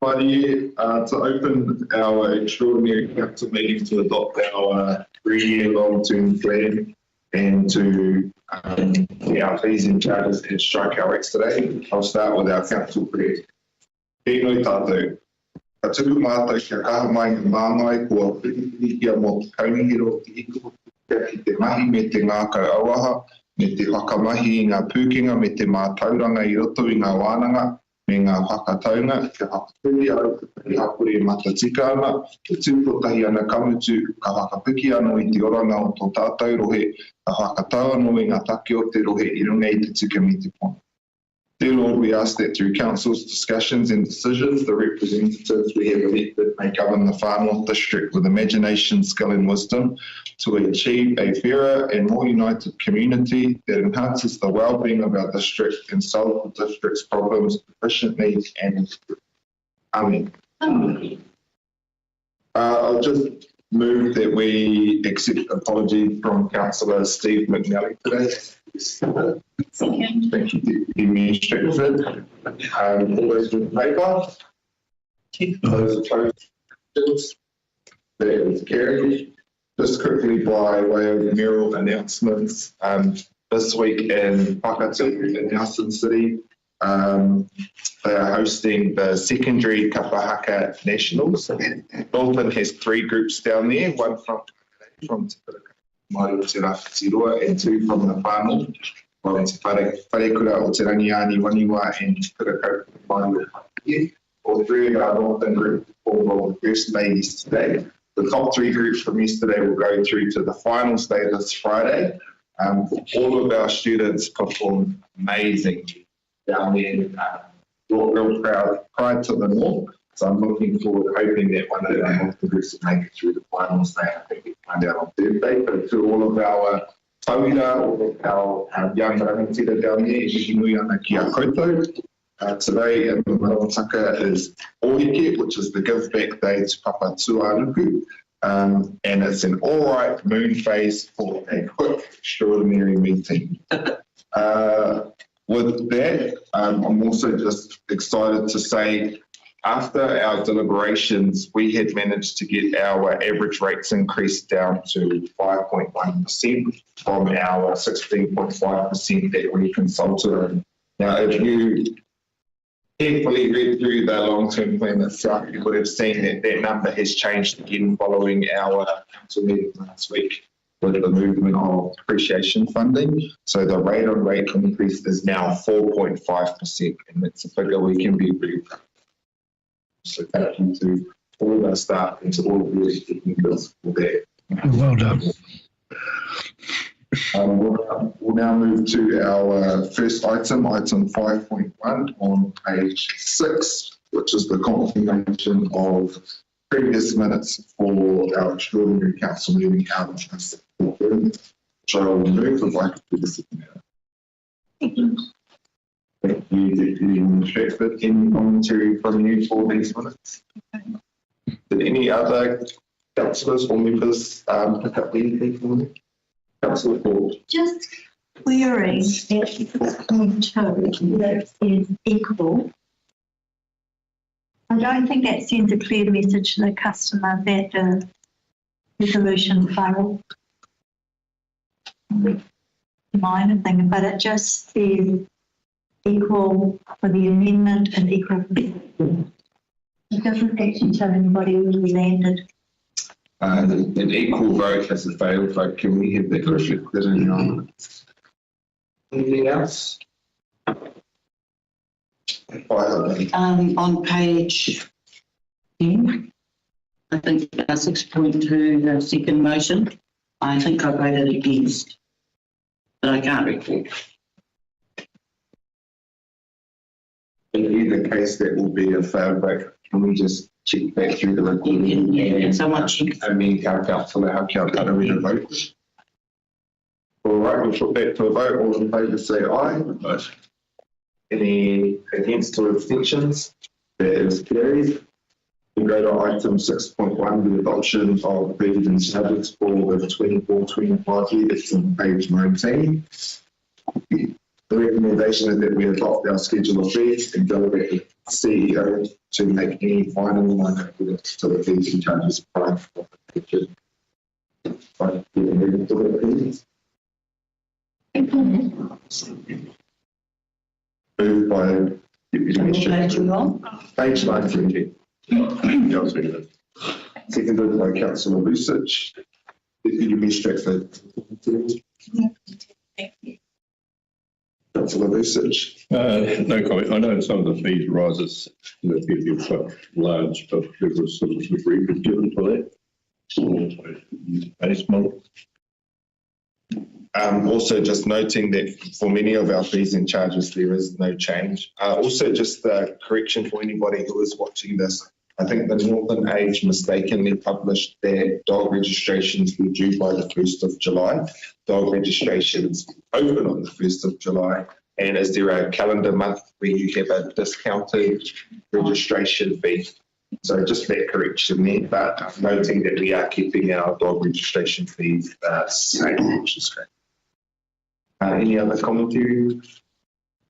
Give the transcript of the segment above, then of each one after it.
To open our extraordinary council meeting to adopt our 3-year long-term plan and to get our fees and charges and strike our rates today. I'll start with our council prayer. Tēnei tātou. Ka tuku mātou kia kaha mai ngā māngai kua whiriwhirikia mō te kaunihiro ki iko ki te mahi me te ngākau auaha, me te whakamahi i ngā pūkenga me te mātauranga i roto i ngā wānanga, me ngā whakataunga, te whakaturi au te pari hapuri matatika ana, te tūpotahi ana kamutu, ka whakapiki anō i te oranga o tō tātou rohe, ka whakatau anō i ngā take o te rohe i runga i te tika me te pona. Dear Lord, we ask that through Council's discussions and decisions, the representatives we have elected may govern the Far North District with imagination, skill and wisdom to achieve a fairer and more united community that enhances the well-being of our district and solve the district's problems efficiently and Amen. I'll just move that we accept apology from Councillor Steve McNally today. Second. Thank you, Deputy Stratford. All those in favour? Those opposed? That is carried. Just quickly by way of mural announcements, this week in Whakatu in Nelson City, they are hosting the secondary Kapahaka Nationals. Northland has 3 groups down there, one from Te Māori o Te Rāwhitiroa and 2 from the whānau, while Te Wharekura o Te Rangiani Waniwa and Te Purakau Māori o Hapia. All 3 of our Northern groups form the first day yesterday. The top 3 groups from yesterday will go through to the finals day this Friday. All of our students performed amazingly down there. Real proud to the North. So I'm looking forward, hoping that one of the groups will make it through the finals day. I think we'll find out on Thursday. But to all of our tauira, all of our young rangatira down there, Ikinui ana ki a koutou. Today in the Maramataka is Ohike, which is the give back day to Papa Tuanuku. And it's an all right moon phase for a quick extraordinary meeting. With that, I'm also just excited to say after our deliberations, we had managed to get our average rates increased down to 5.1% from our 16.5% that we consulted on. Now, if you carefully read through the long-term plan itself, you would have seen that that number has changed again following our council meeting last week with the movement of depreciation funding. So the rate on rate increase is now 4.5%, and that's a figure we can be very proud of. So thank you to all of our staff and to all of the technicals for that. Well done. We'll now move to our first item 5.1 on page 6, which is the confirmation of previous minutes for our extraordinary council meeting out of this, which I will move if I could do this now. Thank you, Deputy Stratford. Any commentary from you for these minutes? Did any other councillors or members pick up anything from me? Councillor Ford. Just querying that point 2 that is equal. I don't think that sends a clear message to the customer that the resolution failed. Minor thing, but it just says equal for the amendment and equal for the it doesn't actually tell anybody where we landed. An equal vote as a failed vote. Can we have that reflected in your minutes? Anything else? On page 10, I think 6.2, the second motion, I think I voted against, but I can't recall. In either case, that will be a failed vote. Can we just check back through the recording? Yeah, so much. I mean, how do we vote? All right, we'll put that to a vote. All in favour say aye. Aye. Any against or abstentions? That is carried. We'll go to item 6.1, the adoption of fees and charges for the 24-25 year. It's on page 19. The recommendation is that we adopt our schedule of fees and delegate the CEO to make any final minor edits to the fees and charges prior to application. Moved by Deputy What Minister. page are you on? Page 19. Seconded by Councillor Lucic. Deputy Minister Stratford. Councillor Lucic. No comment. I know some of the fees rises appear to be quite large, but there was some sort of reason given for that. Base model. Also just noting that for many of our fees and charges, there is no change. Also just a correction for anybody who is watching this. I think the Northern Age mistakenly published their dog registrations were due by the 1st of July. Dog registrations open on the 1st of July. And is there a calendar month where you have a discounted registration fee? So just that correction there, but noting that we are keeping our dog registration fees same, which is great. Any other commentary?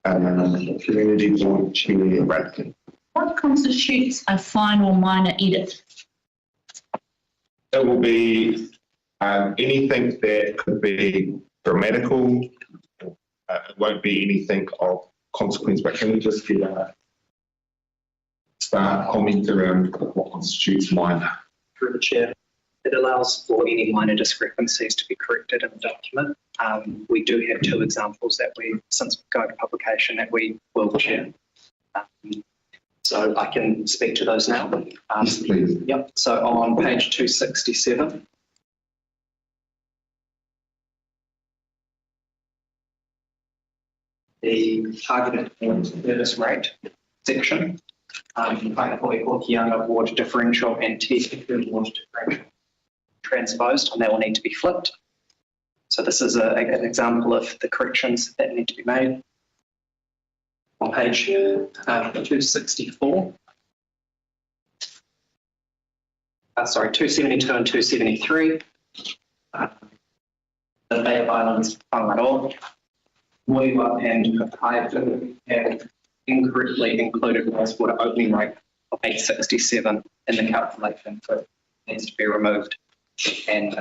Community Board Chair Radcliffe. What constitutes a final minor edit? It will be anything that could be grammatical. It won't be anything of consequence, but can we just get a start comment around what constitutes minor? Through the chair, it allows for any minor discrepancies to be corrected in the document. We do have two examples that we, since going to publication, that we will share. So I can speak to those now. Yes, please. Yep. So on page 267. The targeted service rate section. Waipohi Hokianga water differential and T2 water differential transposed, and they will need to be flipped. So this is an example of the corrections that need to be made. On page 264, 272 and 273, the Bay of Islands, Whangaroa, Moiwa and Papaya have incorrectly included wastewater opening rate of 867 in the calculation, so it needs to be removed. And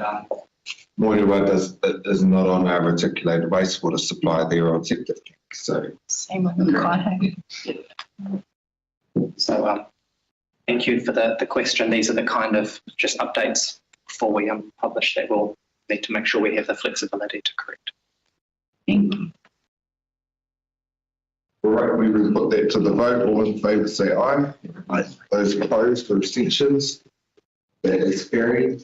Moiwa is not on our articulated wastewater supply, they're on septic tank, so. Same with the Kaihau. so thank you for the question. These are the kind of just updates before we publish that we'll need to make sure we have the flexibility to correct. All right, we will put that to the vote. All in favour say aye. Aye. Those opposed or abstentions? That is carried.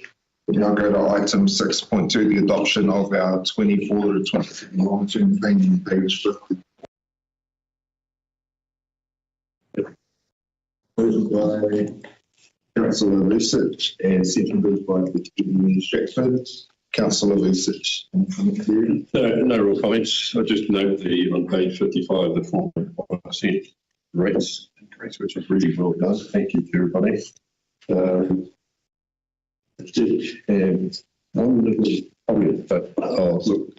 We now go to item 6.2, the adoption of our 24 to 27 long-term plan on page 50. Moved by Councillor Lucic and seconded by Deputy Stratford. Councillor Lucic. No real comments. I just note on page 55, the 4.5% rates increase, which is really well done. Thank you to everybody. One little comment, but look,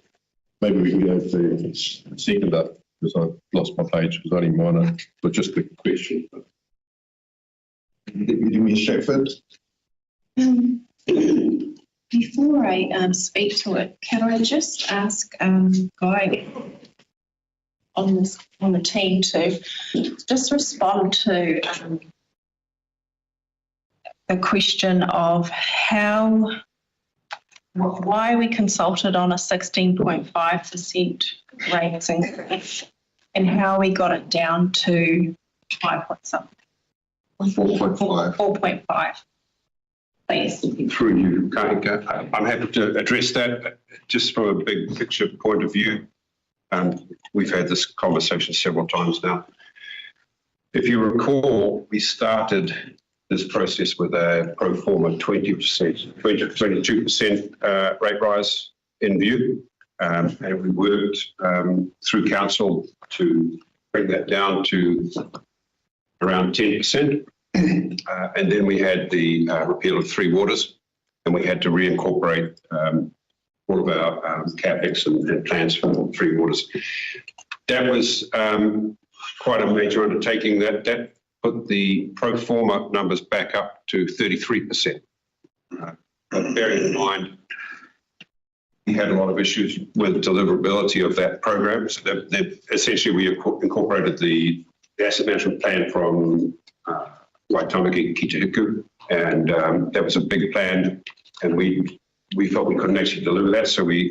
maybe we can go to second up because I've lost my page because I only minor, but just a question. Deputy Stratford. Before I speak to it, can I just ask Guy on the team to just respond to the question of why we consulted on a 16.5% rates increase and how we got it down to 5.something. 4.5. 4.5. Please. Through you, Kaika. I'm happy to address that just from a big picture point of view. We've had this conversation several times now. If you recall, we started this process with a pro forma 22% rate rise in view, and we worked through council to bring that down to around 10%. And then we had the repeal of Three Waters, and we had to reincorporate all of our CapEx and plans for Three Waters. That was quite a major undertaking. That put the pro forma numbers back up to 33%. But bearing in mind, we had a lot of issues with deliverability of that program. So essentially we incorporated the asset management plan from Waitamaki Kitahiku, and that was a big plan, and we felt we couldn't actually deliver that, so we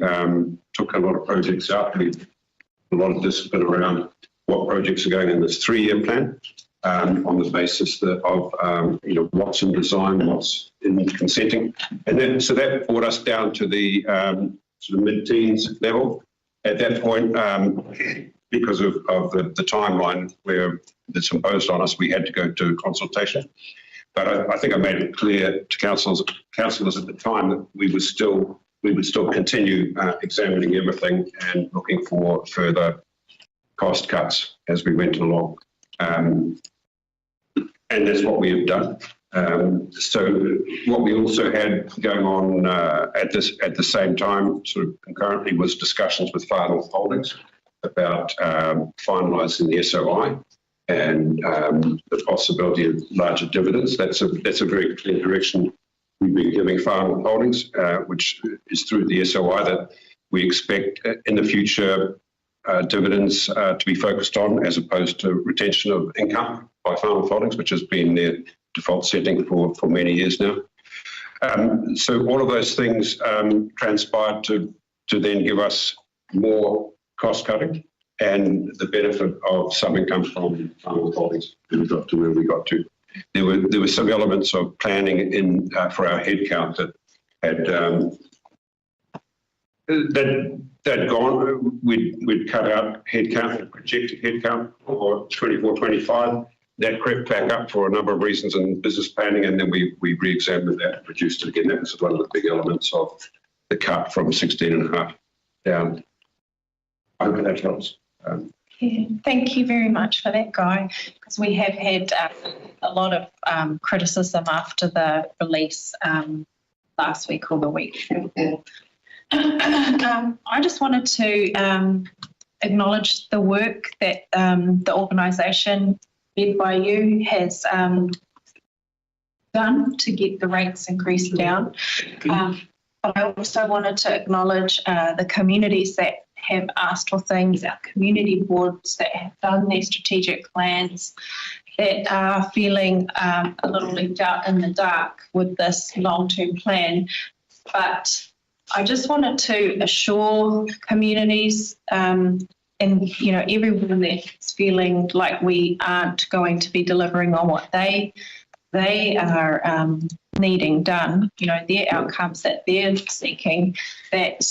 took a lot of projects out. We a lot of discipline around what projects are going in this 3-year plan on the basis of what's in design, what's in consenting, and then so that brought us down to the sort of mid-teens level. At that point, because of the timeline where it's imposed on us, we had to go to consultation. But I think I made it clear to councillors at the time that we would still continue examining everything and looking for further cost cuts as we went along. And that's what we have done. So what we also had going on at the same time, sort of concurrently, was discussions with Far North Holdings about finalising the SOI and the possibility of larger dividends. That's a very clear direction we've been giving Far North Holdings, which is through the SOI that we expect in the future dividends to be focused on, as opposed to retention of income by Far North Holdings, which has been their default setting for many years now. So all of those things transpired to then give us more cost cutting and the benefit of some income from Far North Holdings. We got to where we got to. There were some elements of planning in for our headcount that had that gone. We'd cut out headcount, projected headcount for 24-25. That crept back up for a number of reasons in business planning, and then we re-examined that and reduced it again. That was one of the big elements of the cut from 16.5 down. I hope that helps. Yeah, thank you very much for that, Guy, because we have had a lot of criticism after the release last week or the week before. I just wanted to acknowledge the work that the organisation led by you has done to get the rates increased down. But I also wanted to acknowledge the communities that have asked for things, our community boards that have done their strategic plans, that are feeling a little left out in the dark with this long-term plan. But I just wanted to assure communities and everyone that's feeling like we aren't going to be delivering on what they are needing done, their outcomes that they're seeking, that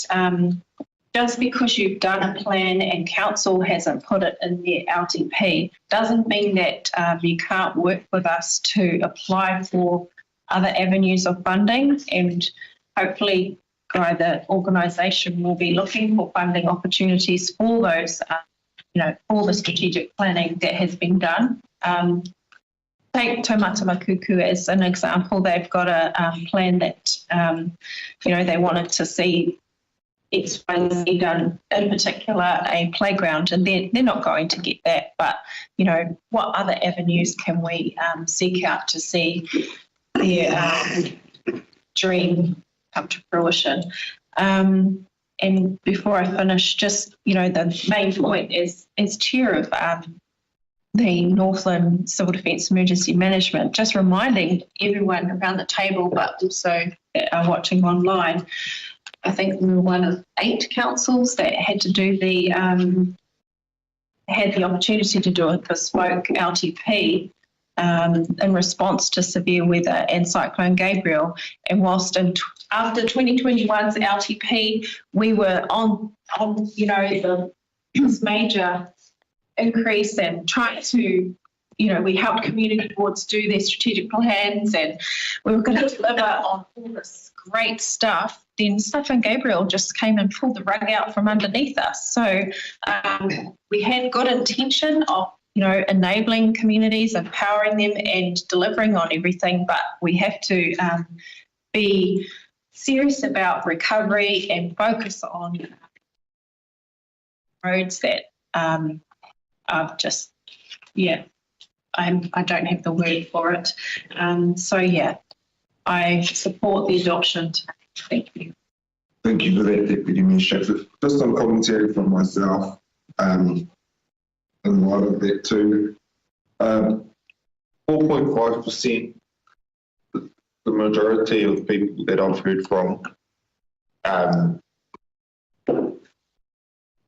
just because you've done a plan and council hasn't put it in their LTP doesn't mean that you can't work with us to apply for other avenues of funding, and hopefully the organisation will be looking for funding opportunities for those, for the strategic planning that has been done. Take Taumata Makuku as an example. They've got a plan that, they wanted to see XYZ done, in particular a playground, and they're not going to get that. But, what other avenues can we seek out to see their dream come to fruition? And before I finish, just, the main point is, as chair of the Northland Civil Defence Emergency Management, just reminding everyone around the table, but also that are watching online, I think we were one of 8 councils that had to do had the opportunity to do a bespoke LTP in response to severe weather and Cyclone Gabriel. And whilst after 2021's LTP, we were on this major increase and trying to, we helped community boards do their strategic plans, and we were going to deliver on all this great stuff. Then Cyclone Gabriel just came and pulled the rug out from underneath us. So we had good intention of, enabling communities, empowering them and delivering on everything, but we have to be serious about recovery and focus on roads that are just, I don't have the word for it. So yeah, I support the adoption. Thank you. Thank you for that, Deputy Administrator. Just some commentary from myself, in light of that too. 4.5%, the majority of people that I've heard from,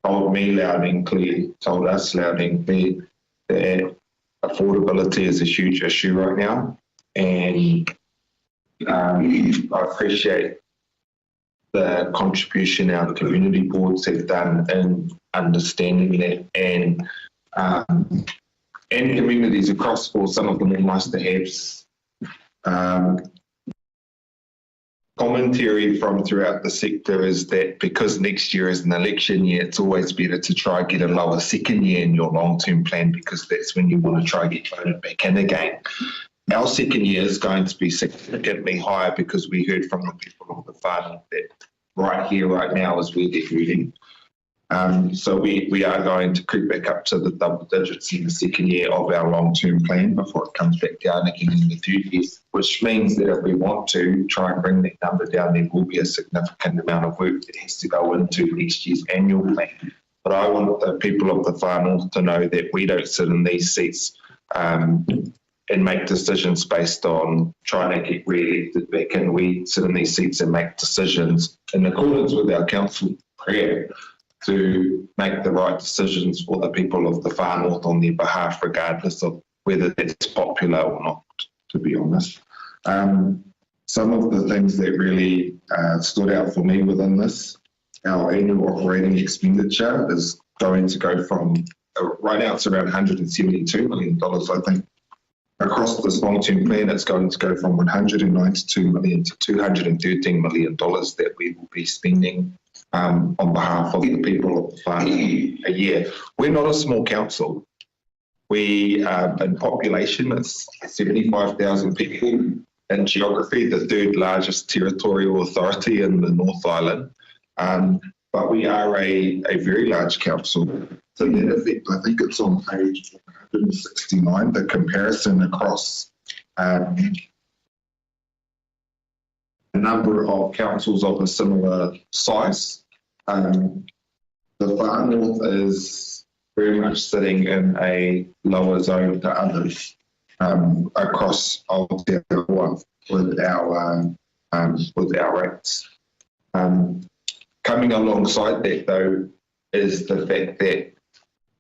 told me loud and clear, told us loud and clear that affordability is a huge issue right now. And I appreciate the contribution our community boards have done in understanding that, and communities across for some of the more nice to haves. Commentary from throughout the sector is that because next year is an election year, it's always better to try and get a lower second year in your long-term plan, because that's when you want to try and get voted back in again. Our second year is going to be significantly higher because we heard from the people of the fund that right here, right now is where they're hurting. So we are going to creep back up to the double digits in the second year of our long-term plan before it comes back down again in the third year, which means that if we want to try and bring that number down, there will be a significant amount of work that has to go into next year's annual plan. But I want the people of the Far North to know that we don't sit in these seats and make decisions based on trying to get re-elected back in. We sit in these seats and make decisions in accordance with our council prayer to make the right decisions for the people of the Far North on their behalf, regardless of whether that's popular or not, to be honest. Some of the things that really stood out for me within this, our annual operating expenditure is going to go from, right now it's around $172 million, I think. Across this long-term plan, it's going to go from $192 million to $213 million that we will be spending on behalf of the people of the Far North a year. We're not a small council. We, in population, it's 75,000 people. In geography, the third largest territorial authority in the North Island. But we are a very large council. To that effect, I think it's on page 169, the comparison across a number of councils of a similar size. The Far North is very much sitting in a lower zone to others across Aotearoa with our rates. Coming alongside that, though, is the fact that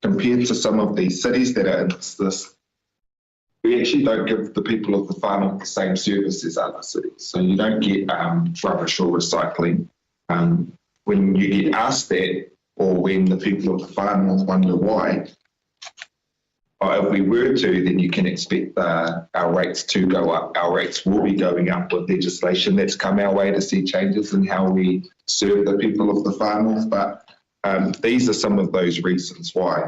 compared to some of these cities that are in this, we actually don't give the people of the Far North the same service as other cities. So you don't get rubbish or recycling. When you get asked that, or when the people of the Far North wonder why, if we were to, then you can expect our rates to go up. Our rates will be going up with legislation that's come our way to see changes in how we serve the people of the Far North. But these are some of those reasons why.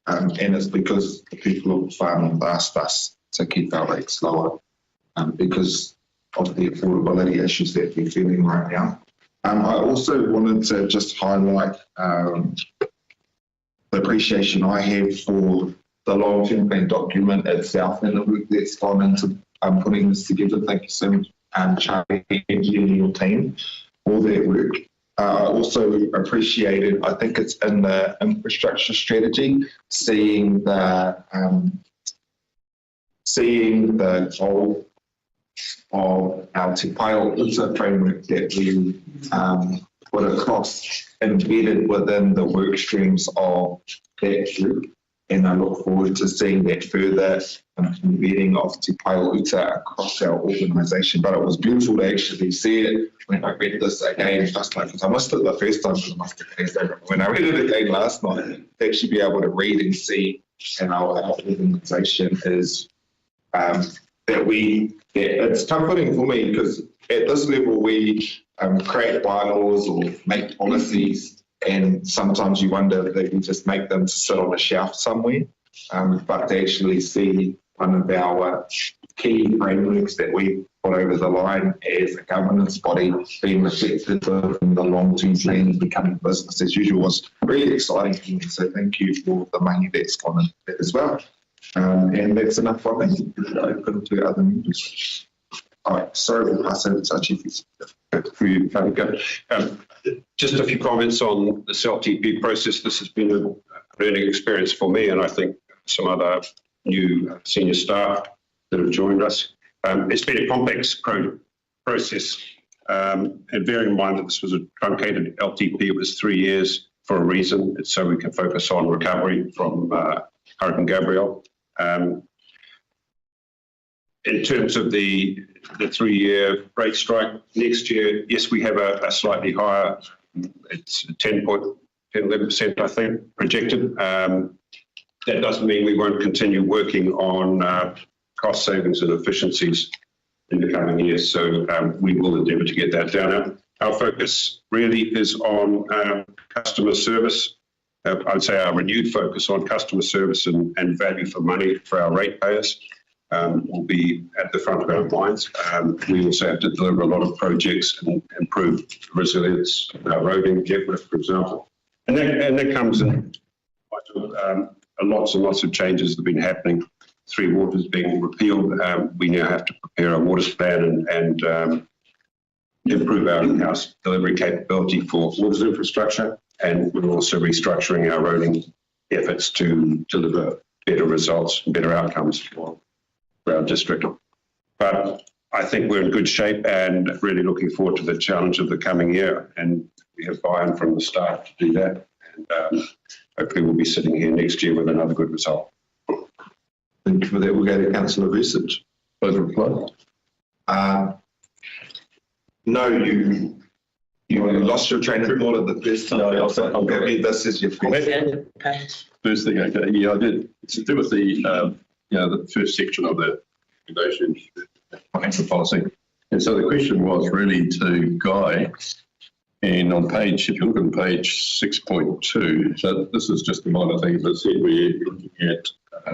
And it's because the people of the Far North asked us to keep our rates lower because of the affordability issues that we're feeling right now. I also wanted to just highlight the appreciation I have for the long-term plan document itself and the work that's gone into putting this together. Thank you so much, Charlie and your team, for that work. I also appreciated, I think it's in the infrastructure strategy, seeing the goal of our Te Paeʻo framework that we put across, embedded within the work streams of that group. And I look forward to seeing that further embedding of Te Paeʻo across our organisation. But it was beautiful to actually see it when I read this again last night, because I missed it the first time, but I must have passed over. When I read it again last night, to actually be able to read and see in our organisation is that it's comforting for me, because at this level we create bylaws or make policies, and sometimes you wonder if they can just make them to sit on a shelf somewhere, but to actually see one of our key frameworks that we put over the line as a governance body being reflected in the long-term plan and becoming business as usual was really exciting for me. So thank you for the money that's gone into that as well. And that's enough for me. Open to other members. All right, sorry, we'll pass over to our Chief Executive. For you, Farika. Just a few comments on the CLTP process. This has been a learning experience for me, and I think some other new senior staff that have joined us. It's been a complex process, and bearing in mind that this was a truncated LTP, it was 3 years for a reason. It's so we can focus on recovery from Hurricane Gabrielle. In terms of the 3-year rate strike next year, yes, we have a slightly higher, it's 11%, I think, projected. That doesn't mean we won't continue working on cost savings and efficiencies in the coming years. So we will endeavour to get that down. Our focus really is on customer service. I'd say our renewed focus on customer service and value for money for our ratepayers will be at the front of our minds. We also have to deliver a lot of projects and improve resilience of our roading network, for example. And that comes in lots and lots of changes that have been happening. 3 Waters being repealed, we now have to prepare a waters plan and improve our in-house delivery capability for waters infrastructure. And we're also restructuring our roading efforts to deliver better results and better outcomes for our district. But I think we're in good shape and really looking forward to the challenge of the coming year. And we have buy-in from the staff to do that. And hopefully we'll be sitting here next year with another good result. Thank you for that. We'll go to Councillor Visage. Both reply. No, you lost your train of thought at the first time. No, this is your question. First thing, okay, yeah, I did. It's to do with the first section of the recommendation, financial policy. And so the question was really to Guy, and on page, if you look on page 6.2, so this is just a minor thing, but said we're looking at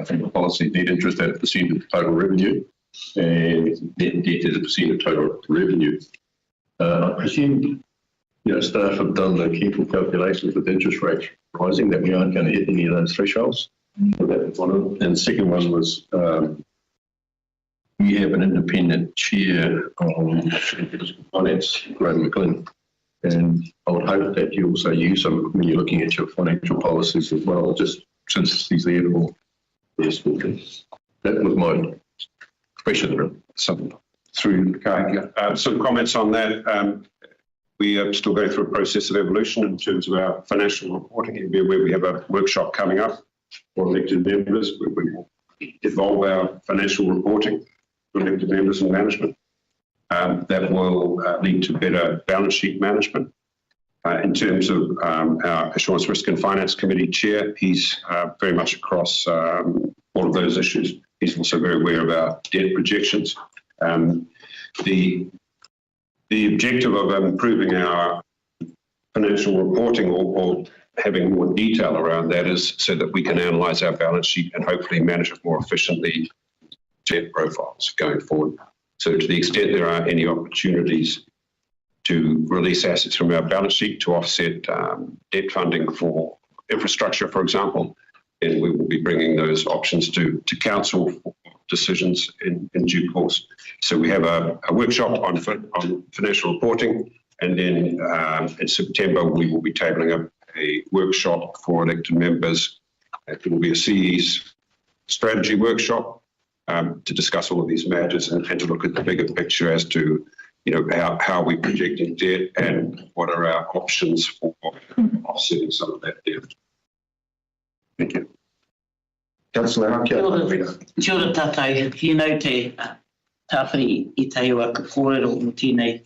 the policy net interest at a percent of total revenue and net debt as a percent of total revenue. I presume staff have done the careful calculations with interest rates rising that we aren't going to hit any of those thresholds. So that was one of them. And the second one was we have an independent chair on finance, Graham McLean, and I would hope that you also use them when you're looking at your financial policies as well, just since he's there for this. That was my question. Some comments on that. We are still going through a process of evolution in terms of our financial reporting. You'll be aware we have a workshop coming up for elected members. We will evolve our financial reporting for elected members and management. That will lead to better balance sheet management. In terms of our Assurance Risk and Finance Committee chair, he's very much across all of those issues. He's also very aware of our debt projections. The objective of improving our financial reporting or having more detail around that is so that we can analyse our balance sheet and hopefully manage it more efficiently, debt profiles going forward. So to the extent there are any opportunities to release assets from our balance sheet to offset debt funding for infrastructure, for example, then we will be bringing those options to council for decisions in due course. So we have a workshop on financial reporting, and then in September we will be tabling a workshop for elected members. It will be a CE's strategy workshop to discuss all of these matters and to look at the bigger picture as to how we're projecting debt and what are our options for offsetting some of that debt. Thank you. Councillor Hakia. Kia ora tātou, te tāwhiri I te ua ka kōrero o tēnei.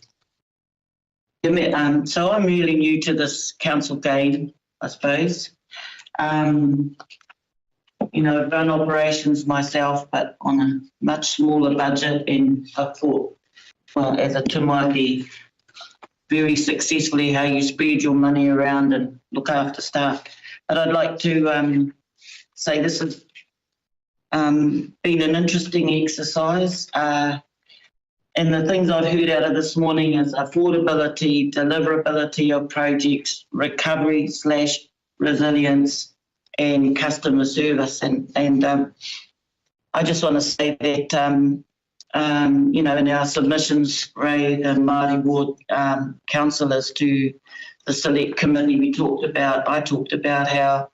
So I'm really new to this council game, I suppose. Run operations myself, but on a much smaller budget, and I thought, well, as a Tumaki, very successfully how you spread your money around and look after staff. But I'd like to say this has been an interesting exercise. And the things I've heard out of this morning is affordability, deliverability of projects, recovery/resilience, and customer service. And I just want to say that, you know, in our submissions, Ray and Māori Ward councillors to the select committee, I talked about how,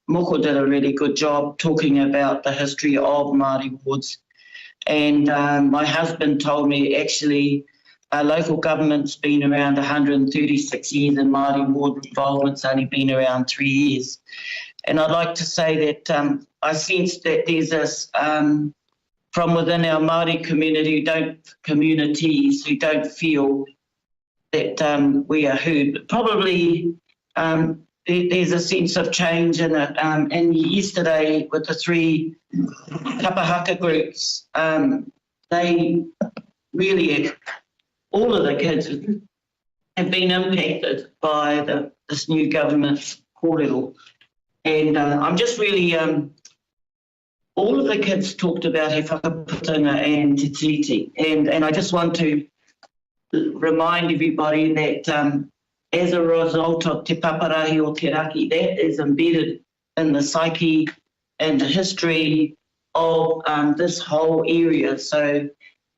Moko did a really good job talking about the history of Māori wards. And my husband told me actually local government's been around 136 years and Māori ward involvement's only been around 3 years. And I'd like to say that I sense that there's this, from within our Māori communities who don't feel that we are heard. Probably there's a sense of change in it. And yesterday with the 3 kapahaka groups, they really, all of the kids have been impacted by this new government's kōrero. And I'm just really, all of the kids talked about he whakaputunga and te tiriti. And I just want to remind everybody that as a result of te paparahi o te raki, that is embedded in the psyche and the history of this whole area. So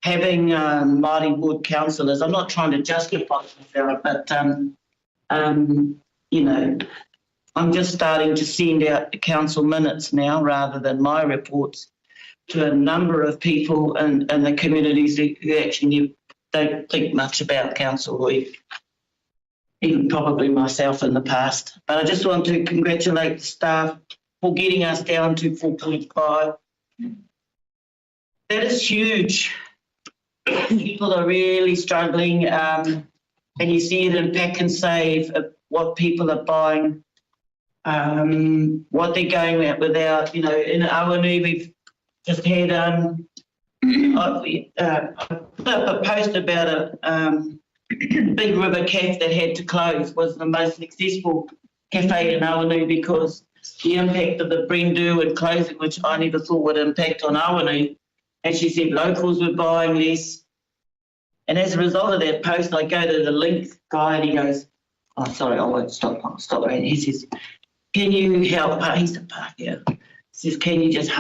having Māori ward councillors, I'm not trying to justify myself, but, you know, I'm just starting to send out the council minutes now rather than my reports to a number of people in the communities who actually don't think much about council, or even probably myself in the past. But I just want to congratulate the staff for getting us down to 4.5. That is huge. People are really struggling, and you see it in Pack and Save, what people are buying, what they're going at without, you know, in Awanui we've just had I put up a post about a Big River Cafe that had to close. Was the most successful cafe in Awanui because the impact of the Brendu and closing, which I never thought would impact on Awanui. And she said locals were buying less. And as a result of that post, I go to the link guy and he goes, oh, sorry, I won't stop. He says, can you help? He's a park here. He says, can you just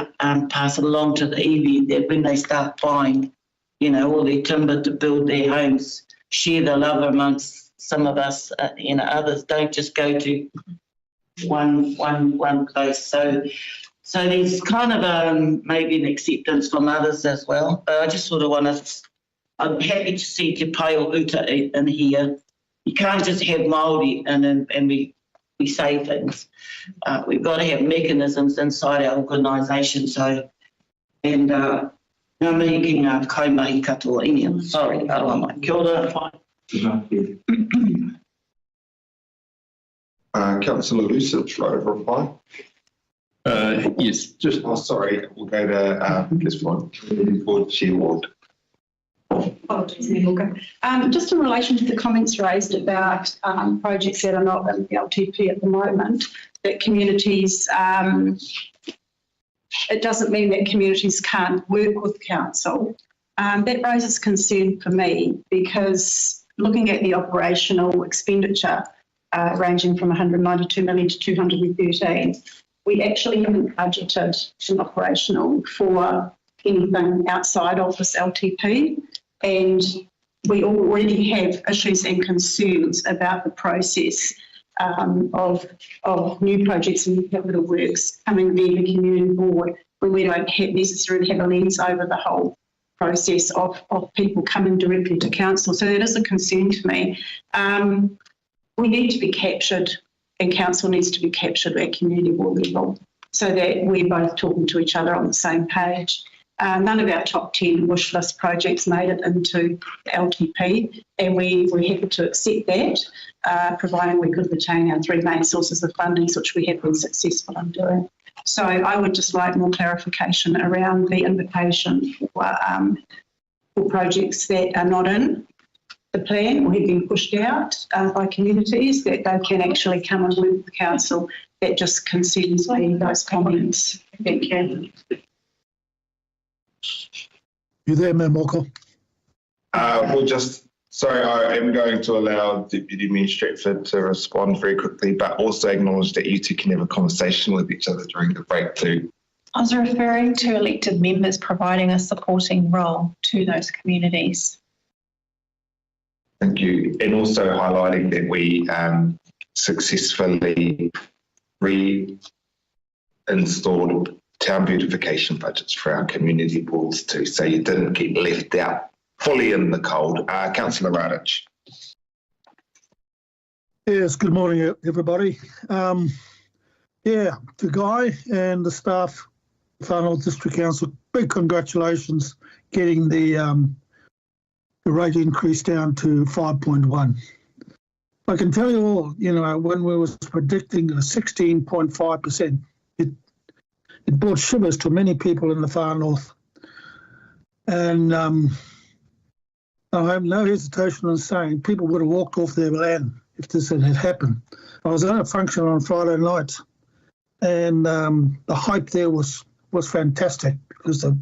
pass it along to the EV that when they start buying, you know, all their timber to build their homes, share the love amongst some of us, you know, others don't just go to one place. So there's kind of maybe an acceptance from others as well. But I just sort of want to, I'm happy to see Te Pai o Uta in here. You can't just have Māori and we say things. We've got to have mechanisms inside our organisation. So, and ngā mihi ki ngā kaimahi katoa inia. Sorry, aroa mai. Kia ora. Councillor Lucas, right of reply. Yes, just Oh, sorry, we'll go to this one. Board Chair Ward. Apologies, Milka. Just in relation to the comments raised about projects that are not in the LTP at the moment, that communities, it doesn't mean that communities can't work with council. That raises concern for me because looking at the operational expenditure ranging from 192 million to 213, we actually haven't budgeted an operational for anything outside of this LTP. And we already have issues and concerns about the process of new projects and capital works coming via the community board when we don't necessarily have a lens over the whole process of people coming directly to council. So that is a concern to me. We need to be captured, and council needs to be captured at community board level so that we're both talking to each other on the same page. None of our top 10 wish list projects made it into the LTP, and we're happy to accept that, providing we could retain our 3 main sources of funding, which we have been successful in doing. So I would just like more clarification around the invitation for projects that are not in the plan or have been pushed out by communities, that they can actually come and work with the council. That just concerns me, those comments. Thank you. You there, Mayor Moko? Sorry, I am going to allow Deputy Mayor Stretford to respond very quickly, but also acknowledge that you two can have a conversation with each other during the break too. I was referring to elected members providing a supporting role to those communities. Thank you. And also highlighting that we successfully reinstalled town beautification budgets for our community boards too, so you didn't get left out fully in the cold. Councillor Radich. Yes, good morning, everybody. To Guy and the staff, Far North District Council, big congratulations getting the rate increase down to 5.1. I can tell you all, when we was predicting a 16.5%, it brought shivers to many people in the Far North. And I have no hesitation in saying people would have walked off their land if this had happened. I was at a function on Friday night, and the hype there was fantastic because the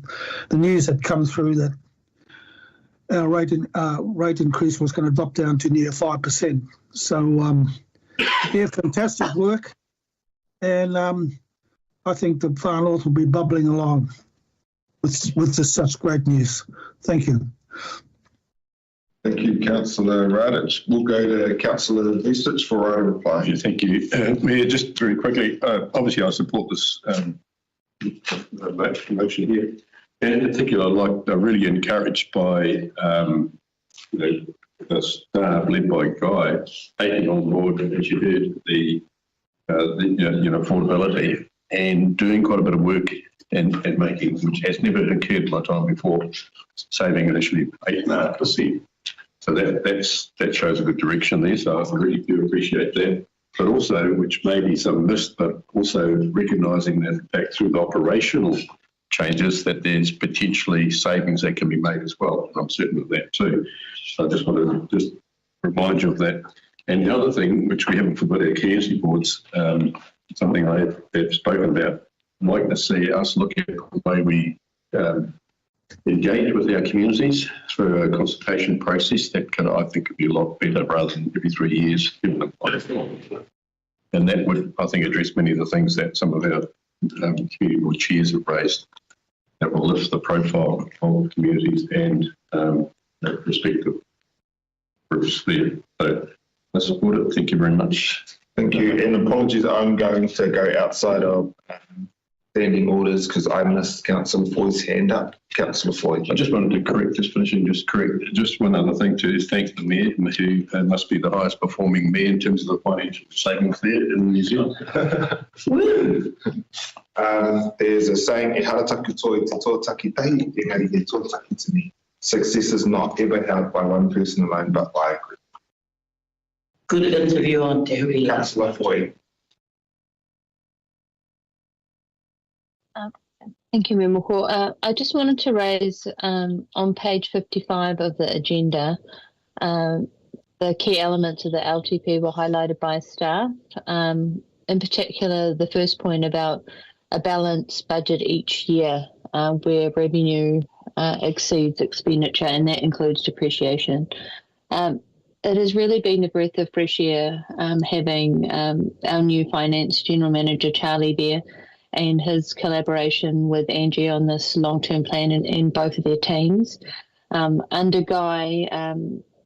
news had come through that our rate increase was going to drop down to near 5%. So, fantastic work. And I think the Far North will be bubbling along with just such great news. Thank you. Thank you, Councillor Radich. We'll go to Councillor Vucic for right of reply. Yeah, thank you. Mayor, just very quickly, obviously I support this motion here. And in particular, I'm really encouraged by the staff led by Guy taking on board, as you heard, the affordability and doing quite a bit of work and making, which has never occurred my time before, saving initially 8.5%. So that shows a good direction there. So I really do appreciate that. But also, which may be some missed, but also recognising that in fact through the operational changes that there's potentially savings that can be made as well. And I'm certain of that too. So I just want to just remind you of that. And the other thing, which we haven't forgot, our community boards, something I have spoken about, I'd like to see us look at the way we engage with our communities through a consultation process that can, I think, could be a lot better rather than every 3 years. And that would, I think, address many of the things that some of our community board chairs have raised that will lift the profile of communities and respective groups there. So I support it. Thank you very much. Thank you. And apologies, I'm going to go outside of standing orders because I missed Councillor Foy's hand up. Councillor Foy. I just wanted to correct just one other thing to thank the Mayor, who must be the highest performing Mayor in terms of the financial savings there in New Zealand. There's a saying, e harataku toi te tōtaki tai, engari te tōtaki te me. Success is not ever held by one person alone, but by a group. Good interview on Te Hui. Councillor Foy. Thank you, Mimoko. I just wanted to raise on page 55 of the agenda, the key elements of the LTP were highlighted by staff. In particular, the first point about a balanced budget each year where revenue exceeds expenditure, and that includes depreciation. It has really been a breath of fresh air having our new Finance General Manager, Charlie, there, and his collaboration with Angie on this long-term plan in both of their teams. Under Guy,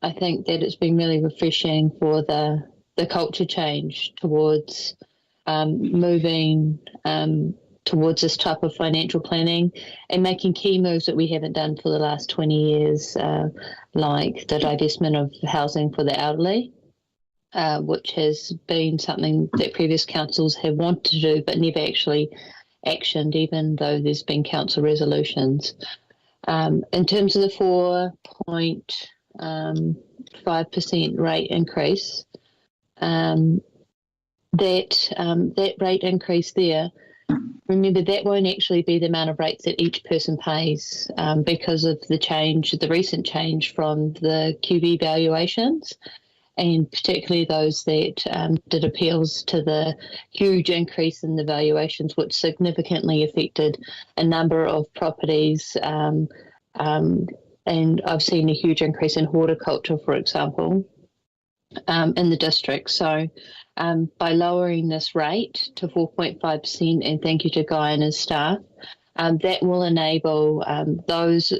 I think that it's been really refreshing for the culture change towards moving towards this type of financial planning and making key moves that we haven't done for the last 20 years, like the divestment of housing for the elderly, which has been something that previous councils have wanted to do but never actually actioned, even though there's been council resolutions. In terms of the 4.5% rate increase, that rate increase there, remember that won't actually be the amount of rates that each person pays because of the recent change from the QV valuations, and particularly those that did appeals to the huge increase in the valuations, which significantly affected a number of properties. And I've seen a huge increase in horticulture, for example. in the district. So by lowering this rate to 4.5%, and thank you to Guy and his staff, that will enable those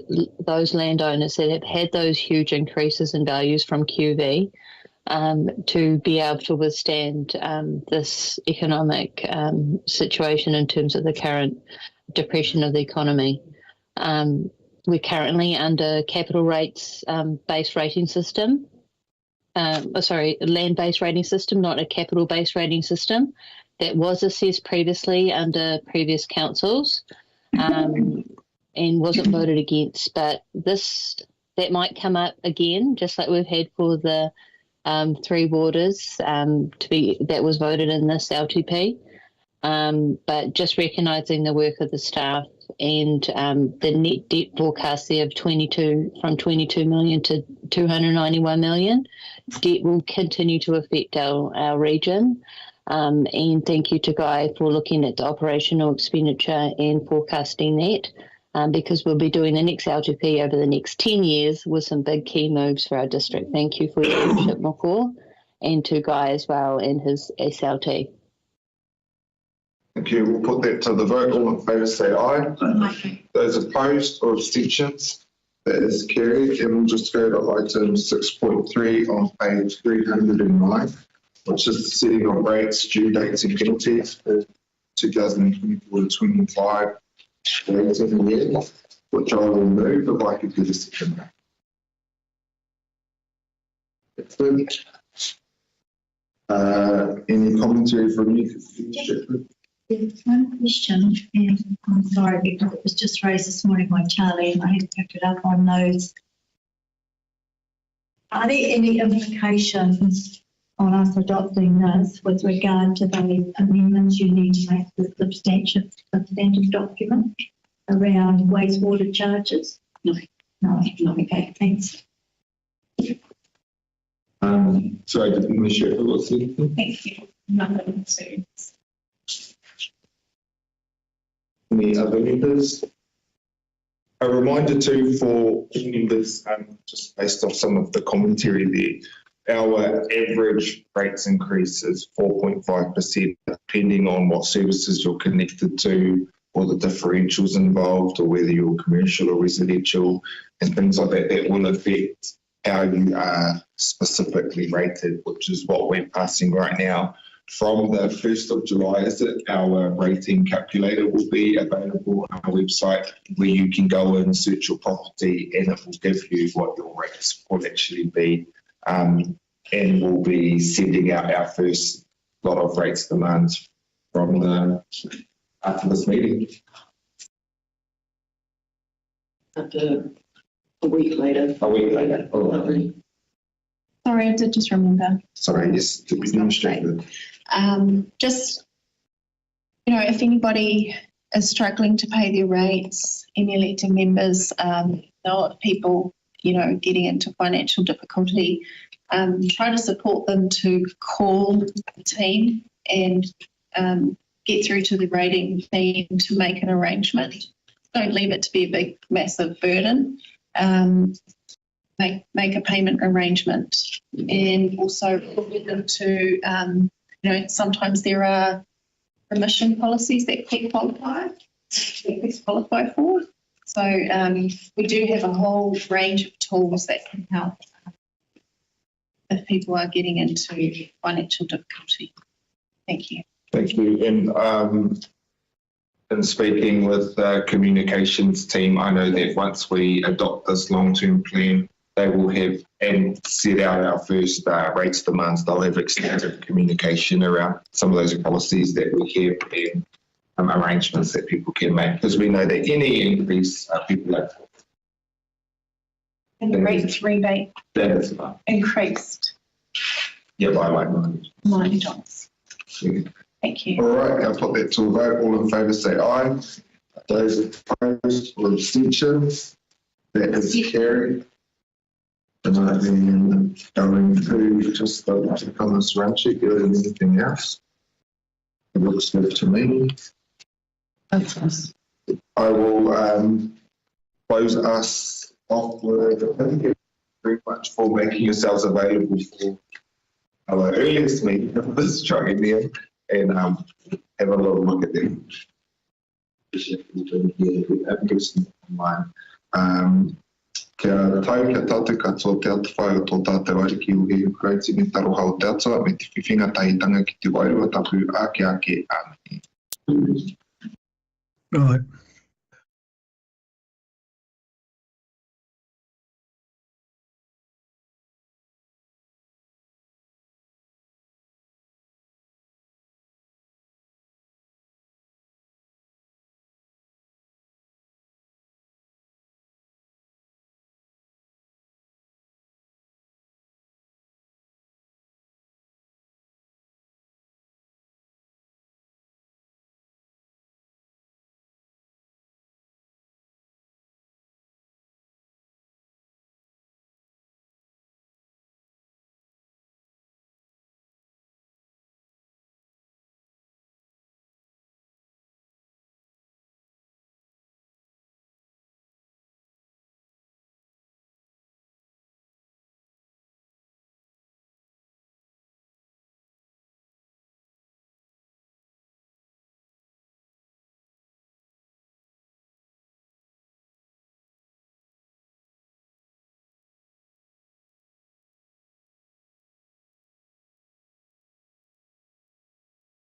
landowners that have had those huge increases in values from QV to be able to withstand this economic situation in terms of the current depression of the economy. We're currently under capital rates based rating system. Land-based rating system, not a capital-based rating system. That was assessed previously under previous councils and wasn't voted against. But that might come up again, just like we've had for the 3 waters that was voted in this LTP. But just recognising the work of the staff and the net debt forecast there of 22 million to 291 million. Debt will continue to affect our region. And thank you to Guy for looking at the operational expenditure and forecasting that, because we'll be doing the next LTP over the next 10 years with some big key moves for our district. Thank you for your leadership, Moko, and to Guy as well and his SLT. Thank you. We'll put that to the vote. All in favour say aye. Aye. Those opposed or abstentions? That is carried. And we'll just go to item 6.3 on page 309, which is the setting of rates, due dates and penalties for 2024-25 rating year, which I will move if I could get a second. Any commentary from you? There's one question, and I'm sorry because it was just raised this morning by Charlie and I haven't picked it up on those. Are there any implications on us adopting this with regard to the amendments you need to make to the substantive document around wastewater charges? No. Okay, thanks. Sorry, did you share what's anything? Thank you. Nothing to. Any other members? A reminder too for members, just based off some of the commentary there, our average rates increase is 4.5%, depending on what services you're connected to or the differentials involved or whether you're commercial or residential and things like that. That will affect how you are specifically rated, which is what we're passing right now. From the 1st of July, our rating calculator will be available on our website where you can go and search your property and it will give you what your rates will actually be. And we'll be sending out our first lot of rates demands from after this meeting. After a week later. A week later. Oh, Sorry, I did just remember. sorry, yes, to be demonstrated. Just, if anybody is struggling to pay their rates, any elected members know of people, getting into financial difficulty, try to support them to call the team and get through to the rating team to make an arrangement. Don't leave it to be a big, massive burden. Make a payment arrangement, and also get them to, sometimes there are remission policies that people qualify for. So we do have a whole range of tools that can help if people are getting into financial difficulty. Thank you. Thank you. And in speaking with the communications team, I know that once we adopt this long-term plan, they will have and set out our first rates demands. They'll have extensive communication around some of those policies that we have and arrangements that people can make, because we know that any increase people have. And the rates rebate That is fine. increased Yeah, by $90. Thank you. All right, I'll put that to a vote. All in favour say aye. Those opposed or abstentions, that is carried. And I've been going through just the comments around sheet. Is there anything else? It looks good to me. I will close us off with thank you very much for making yourselves available for our earliest meeting of this triennium and have a little look at them. Kia tau kia tate katoa te atu whai o tō tātou ariki o he ukraiti me taro hau te atua me te whiwhinga tahitanga ki te wairua tapu ake ake ane. Right.